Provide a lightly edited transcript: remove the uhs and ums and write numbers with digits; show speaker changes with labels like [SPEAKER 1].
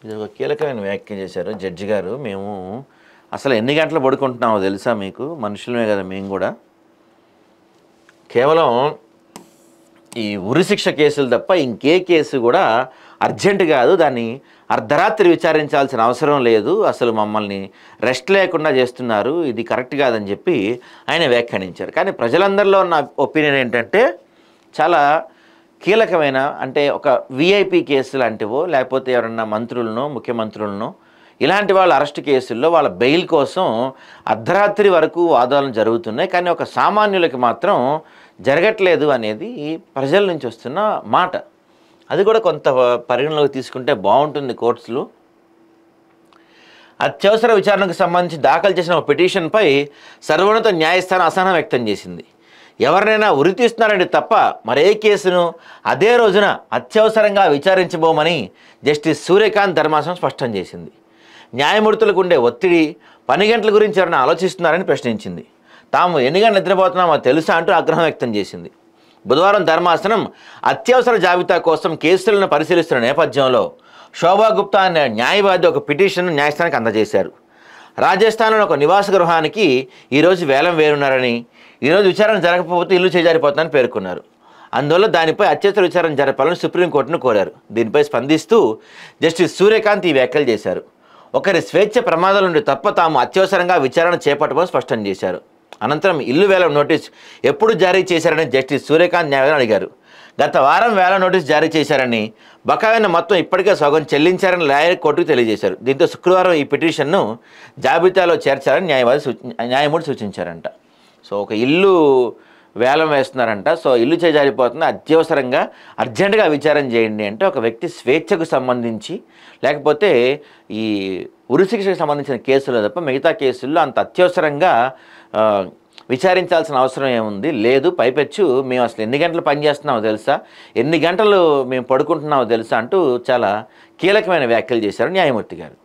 [SPEAKER 1] ఇది ఒక కీలకమైన వ్యాఖ్య చేశారు జడ్జి గారు. మేము అసలు ఎన్ని గంటలు పడుకుంటున్నామో తెలుసా మీకు? మనుషులమే కదా మేము కూడా. కేవలం ఈ ఉరిశిక్ష కేసులు తప్ప ఇంకే కేసు కూడా అర్జెంట్ కాదు, దాన్ని అర్ధరాత్రి విచారించాల్సిన అవసరం లేదు, అసలు మమ్మల్ని రెస్ట్ లేకుండా చేస్తున్నారు, ఇది కరెక్ట్ కాదని చెప్పి ఆయన వ్యాఖ్యానించారు. కానీ ప్రజలందరిలో ఉన్న ఒపీనియన్ ఏంటంటే చాలా కీలకమైన, అంటే ఒక విఐపి కేసు లాంటివో లేకపోతే ఎవరన్నా మంత్రులను ముఖ్యమంత్రులను ఇలాంటి వాళ్ళ అరెస్ట్ కేసుల్లో వాళ్ళ బెయిల్ కోసం అర్ధరాత్రి వరకు వాదనలు జరుగుతున్నాయి, కానీ ఒక సామాన్యులకి మాత్రం జరగట్లేదు అనేది ప్రజల నుంచి వస్తున్న మాట. అది కూడా కొంత పరిగణలోకి తీసుకుంటే బాగుంటుంది. కోర్టులు అత్యవసర విచారణకు సంబంధించి దాఖలు చేసిన ఒక పిటిషన్పై సర్వోన్నత న్యాయస్థానం అసహనం వ్యక్తం చేసింది. ఎవరినైనా ఉరి తీస్తున్నారంటే తప్ప మరే కేసును అదే రోజున అత్యవసరంగా విచారించబోమని జస్టిస్ సూర్యకాంత్ ధర్మాసనం స్పష్టం చేసింది. న్యాయమూర్తులకు ఉండే ఒత్తిడి, పని గంటల గురించి ఎవరైనా ఆలోచిస్తున్నారని ప్రశ్నించింది. తాము ఎన్ని గంటలు నిద్రపోతున్నామో తెలుసా అంటూ ఆగ్రహం వ్యక్తం చేసింది. బుధవారం ధర్మాసనం అత్యవసర జాబితా కోసం కేసులను పరిశీలిస్తున్న నేపథ్యంలో శోభా గుప్తా అనే న్యాయవాది ఒక పిటిషన్ను న్యాయస్థానానికి అందజేశారు. రాజస్థాన్లోని ఒక నివాస గృహానికి ఈరోజు వేలం వేరున్నారని, ఈరోజు విచారణ జరగకపోతే ఇల్లు చేజారిపోతుందని పేర్కొన్నారు. అందువల్ల దానిపై అత్యవసర విచారణ జరపాలని సుప్రీంకోర్టును కోరారు. దీనిపై స్పందిస్తూ జస్టిస్ సూర్యకాంత్ ఈ వ్యాఖ్యలు చేశారు. ఒకరి స్వేచ్ఛ ప్రమాదాల నుండి తప్ప తాము అత్యవసరంగా విచారణ చేపట్టమని స్పష్టం చేశారు. అనంతరం ఇల్లు వేలం నోటీస్ ఎప్పుడు జారీ చేశారని జస్టిస్ సూర్యకాంత్ న్యాయవాదిని అడిగారు. గత వారం వేల నోటీస్ జారీ చేశారని, బకాయిన మొత్తం ఇప్పటికే సగం చెల్లించారని లాయర్ కోర్టుకు తెలియజేశారు. దీంతో శుక్రవారం ఈ పిటిషన్ను జాబితాలో చేర్చాలని న్యాయమూర్తి సూచించారంట. సో ఒక ఇల్లు వేలం వేస్తున్నారంట, సో ఇల్లు చేజారిపోతుంది, అత్యవసరంగా అర్జెంటుగా విచారణ చేయండి అంటే ఒక వ్యక్తి స్వేచ్ఛకు సంబంధించి లేకపోతే ఈ ఉరిశిక్షకు సంబంధించిన కేసులు తప్ప మిగతా కేసుల్లో అంత అత్యవసరంగా విచారించాల్సిన అవసరం ఏముంది లేదు. పైపెచ్చు మేము అసలు ఎన్ని గంటలు పనిచేస్తున్నామో తెలుసా, ఎన్ని గంటలు మేము పడుకుంటున్నామో తెలుసా అంటూ చాలా కీలకమైన వ్యాఖ్యలు చేశారు న్యాయమూర్తి గారు.